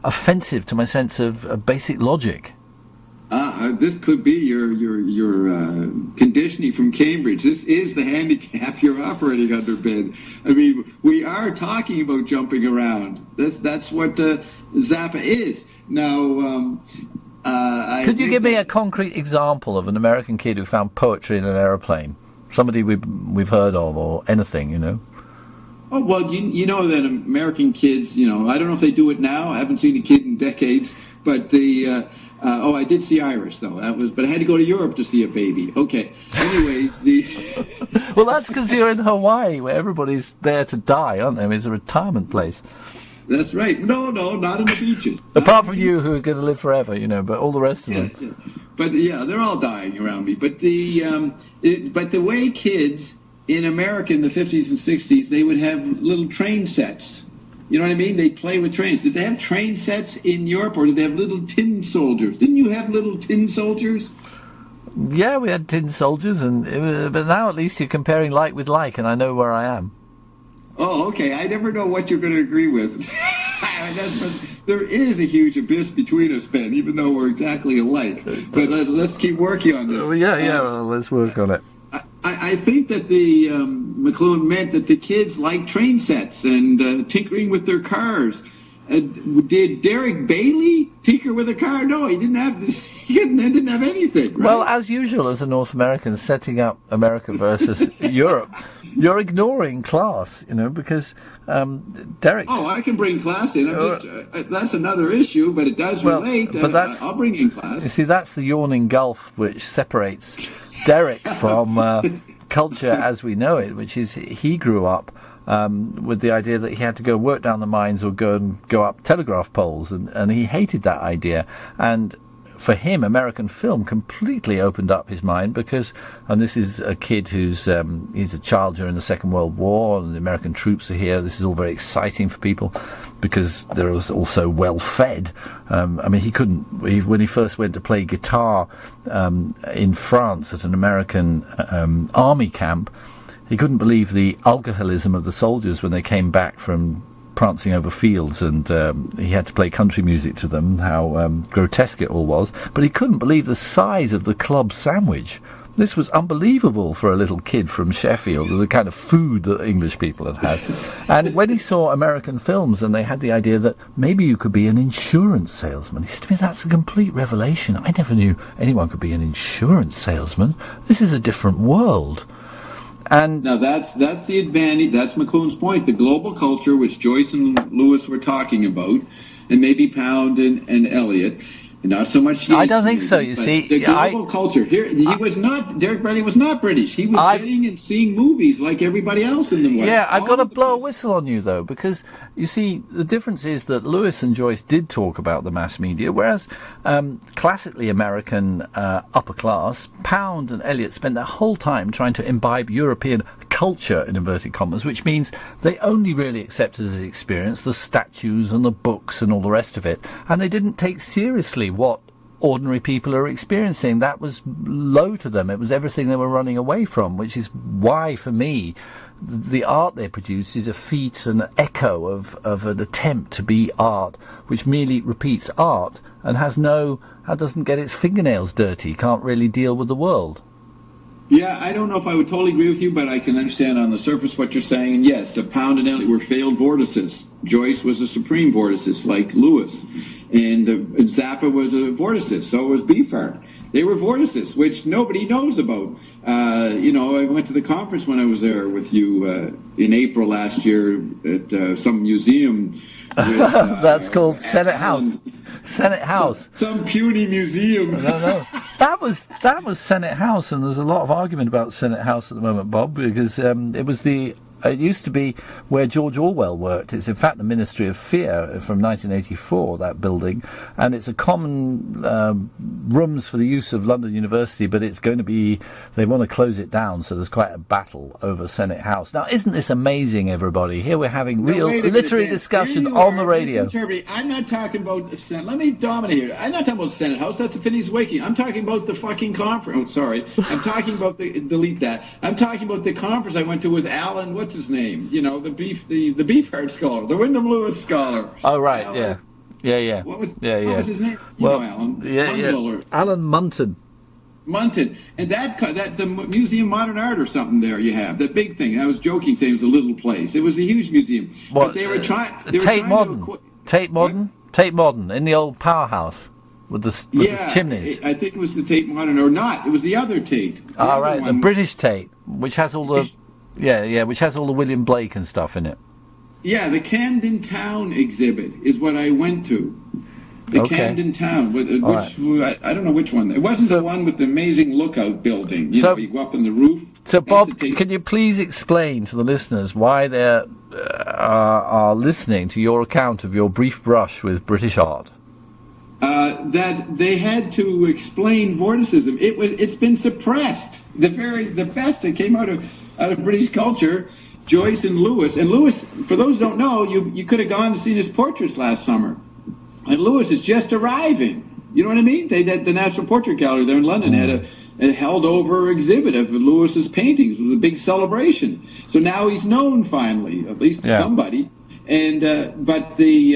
offensive to my sense of basic logic. This could be your conditioning from Cambridge. This is the handicap you're operating under, Ben. I mean, we are talking about jumping around. That's what Zappa is. Now, could you give me a concrete example of an American kid who found poetry in an aeroplane? Somebody we've heard of, or anything, you know? Oh, well, you know that American kids, you know, I don't know if they do it now. I haven't seen a kid in decades, but I did see Iris, though. But I had to go to Europe to see a baby. Okay. Anyways, well, that's because you're in Hawaii, where everybody's there to die, aren't they? I mean, it's a retirement place. That's right. No, not on the beaches. Apart from you, who are going to live forever, you know, but all the rest of them. Yeah. But yeah, they're all dying around me. But the way kids in America in the 50s and 60s, they would have little train sets. You know what I mean? They'd play with trains. Did they have train sets in Europe, or did they have little tin soldiers? Didn't you have little tin soldiers? Yeah, we had tin soldiers, but now at least you're comparing like with like, and I know where I am. Oh, okay. I never know what you're going to agree with. There is a huge abyss between us, Ben, even though we're exactly alike. But let's keep working on this. Well, let's work on it. I think that the McLuhan meant that the kids liked train sets and tinkering with their cars. Did Derek Bailey tinker with a car? No, he didn't have. He didn't have anything. Right? Well, as usual, as a North American setting up America versus Europe, you're ignoring class, you know, because Derek's... Oh, I can bring class in. That's another issue, but it does relate. But I'll bring in class. You see, that's the yawning gulf which separates Derek from culture as we know it, which is he grew up with the idea that he had to go work down the mines or go up telegraph poles, and he hated that idea. And for him, American film completely opened up his mind because, and this is a kid who's he's a child during the Second World War, and the American troops are here. This is all very exciting for people because they're also well fed. I mean, when he first went to play guitar in France at an American army camp, he couldn't believe the alcoholism of the soldiers when they came back from prancing over fields, and he had to play country music to them, how grotesque it all was. But he couldn't believe the size of the club sandwich. This was unbelievable for a little kid from Sheffield, the kind of food that English people had had. And when he saw American films and they had the idea that maybe you could be an insurance salesman, he said to me, that's a complete revelation. I never knew anyone could be an insurance salesman. This is a different world. And now that's the advantage. That's McLuhan's point. The global culture, which Joyce and Lewis were talking about, and maybe Pound and Eliot, and not so much. I don't think so. You see, the global culture here. Derek Bailey was not British. He was getting and seeing movies like everybody else in the West. Yeah, I've got to blow a whistle on you though, because you see, the difference is that Lewis and Joyce did talk about the mass media, whereas classically American upper class, Pound and Eliot spent their whole time trying to imbibe European culture, in inverted commas, which means they only really accepted as experience the statues and the books and all the rest of it, and they didn't take seriously what ordinary people are experiencing. That was low to them. It was everything they were running away from, which is why, for me, the art they produce is a feat, an echo of an attempt to be art, which merely repeats art and doesn't get its fingernails dirty, can't really deal with the world. Yeah, I don't know if I would totally agree with you, but I can understand on the surface what you're saying. And yes, Pound and Eliot were failed vortices. Joyce was a supreme vorticist, like Lewis. And Zappa was a vorticist, so was Beefheart. They were vorticists, which nobody knows about. I went to the conference when I was there with you in April last year at some museum. With, that's called Senate House. Senate House. Some puny museum. No. That was Senate House, and there's a lot of argument about Senate House at the moment, Bob, because it was the It used to be where George Orwell worked. It's in fact the Ministry of Fear from 1984, that building, and it's a common rooms for the use of London University, but it's going to be, they want to close it down, so there's quite a battle over Senate House. Now, isn't this amazing, everybody? Here we're having real literary discussion on the radio. I'm not talking about Senate. Let me dominate here. I'm not talking about Senate House. That's the Finney's Waking. I'm talking about the fucking conference. Oh, sorry. I'm talking about delete that. I'm talking about the conference I went to with Alan, what's his name? You know, the Beefheart scholar, the Wyndham Lewis scholar. Oh, right, Alan, yeah. What was his name? Alan. Alan Munton. And that the Museum of Modern Art or something there you have, that big thing. I was joking saying it was a little place. It was a huge museum. What, but they were trying. Tate Modern in the old powerhouse with the chimneys. I think it was the Tate Modern, or not. It was the other Tate. The British Tate, which has all the which has all the William Blake and stuff in it. Yeah, the Camden Town exhibit is what I went to. Camden Town, which I don't know which one. It wasn't the one with the amazing lookout building. You go up on the roof. So, Bob, can you please explain to the listeners why they are listening to your account of your brief brush with British art? That they had to explain vorticism. It's been suppressed. The best that came out of British culture. Joyce and Lewis. And Lewis, for those who don't know, you could have gone and seen his portraits last summer. And Lewis is just arriving. You know what I mean? The National Portrait Gallery there in London had a held-over exhibit of Lewis's paintings. It was a big celebration. So now he's known finally, at least to somebody. And that the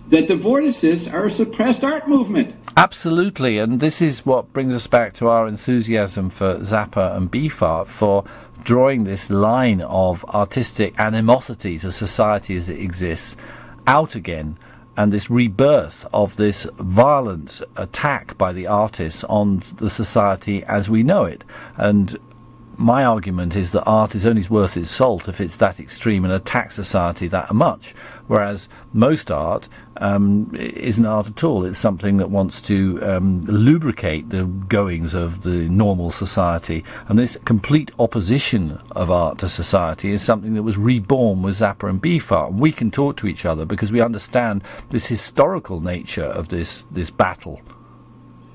vorticists are a suppressed art movement. Absolutely, and this is what brings us back to our enthusiasm for Zappa and Beefheart, for drawing this line of artistic animosity to society as it exists out again, and this rebirth of this violent attack by the artists on the society as we know it. And my argument is that art is only worth its salt if it's that extreme and attacks society that much, whereas most art isn't art at all. It's something that wants to lubricate the goings of the normal society, and this complete opposition of art to society is something that was reborn with Zappa and Beefheart. We can talk to each other because we understand this historical nature of this battle.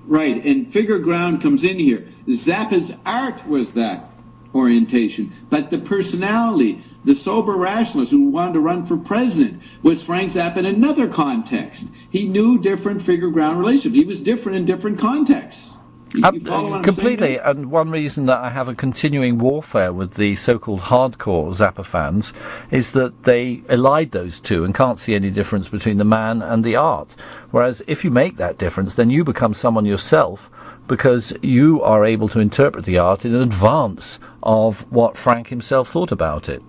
Right, and Figure Ground comes in here. Zappa's art was that orientation, but the personality, the sober rationalist who wanted to run for president, was Frank Zappa in another context. He knew different figure ground relationships. He was different in different contexts. Completely, and one reason that I have a continuing warfare with the so-called hardcore Zappa fans is that they elide those two and can't see any difference between the man and the art. Whereas if you make that difference, then you become someone yourself, because you are able to interpret the art in advance of what Frank himself thought about it.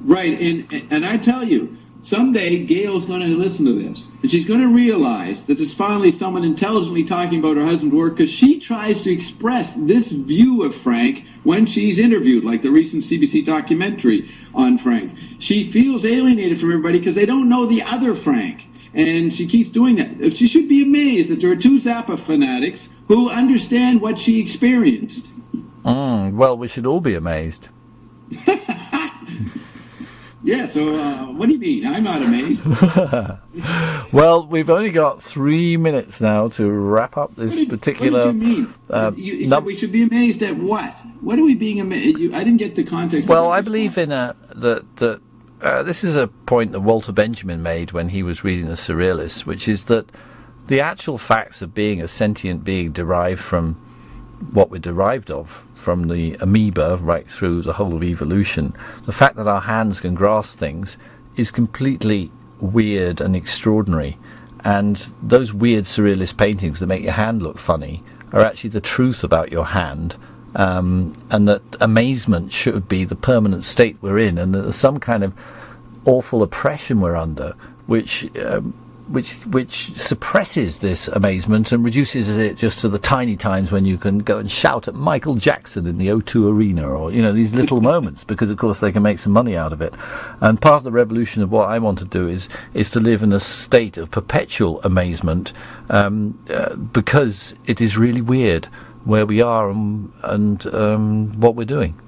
Right, and I tell you, someday Gail's going to listen to this, and she's going to realize that there's finally someone intelligently talking about her husband's work, because she tries to express this view of Frank when she's interviewed, like the recent CBC documentary on Frank. She feels alienated from everybody because they don't know the other Frank. And she keeps doing that. She should be amazed that there are two Zappa fanatics who understand what she experienced. Well, we should all be amazed. Yeah, so what do you mean? I'm not amazed. Well, we've only got 3 minutes now to wrap up this particular... What did you mean? You said we should be amazed at what? What are we being amazed? I didn't get the context. Well, I believe in that this is a point that Walter Benjamin made when he was reading the Surrealists, which is that the actual facts of being a sentient being derived from what we're derived of, from the amoeba right through the whole of evolution. The fact that our hands can grasp things is completely weird and extraordinary. And those weird surrealist paintings that make your hand look funny are actually the truth about your hand. And that amazement should be the permanent state we're in, and that there's some kind of awful oppression we're under, which suppresses this amazement and reduces it just to the tiny times when you can go and shout at Michael Jackson in the O2 Arena, or these little moments, because of course they can make some money out of it. And part of the revolution of what I want to do is to live in a state of perpetual amazement, because it is really weird where we are and what we're doing.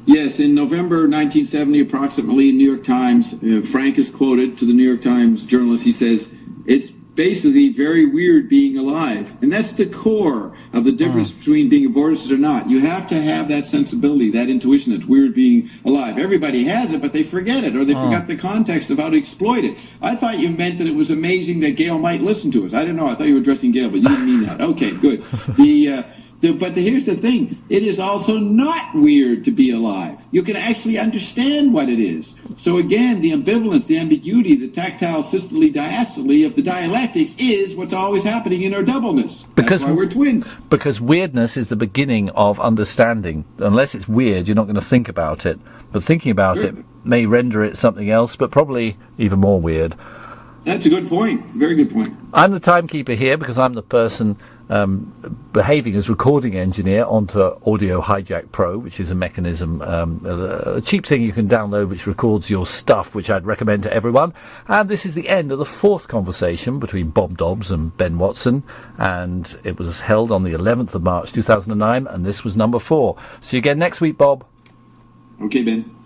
Yes, in November 1970, approximately, in New York Times, Frank is quoted to the New York Times journalist. He says, it's basically very weird being alive. And that's the core of the difference between being a vorticist or not. You have to have that sensibility, that intuition that's weird being alive. Everybody has it, but they forget it, or they forgot the context of how to exploit it. I thought you meant that it was amazing that Gail might listen to us. I didn't know. I thought you were addressing Gail, but you didn't mean that. Okay, good. Here's the thing. It is also not weird to be alive. You can actually understand what it is. So again, the ambivalence, the ambiguity, the tactile systole diastole of the dialectic is what's always happening in our doubleness. That's why we're twins. Because weirdness is the beginning of understanding. Unless it's weird, you're not going to think about it. But thinking about it may render it something else, but probably even more weird. That's a good point. Very good point. I'm the timekeeper here because I'm the person behaving as recording engineer onto Audio Hijack Pro, which is a mechanism, a cheap thing you can download which records your stuff, which I'd recommend to everyone. And this is the end of the fourth conversation between Bob Dobbs and Ben Watson, and it was held on the 11th of March 2009, and this was number 4. See you again next week, Bob. Okay, Ben.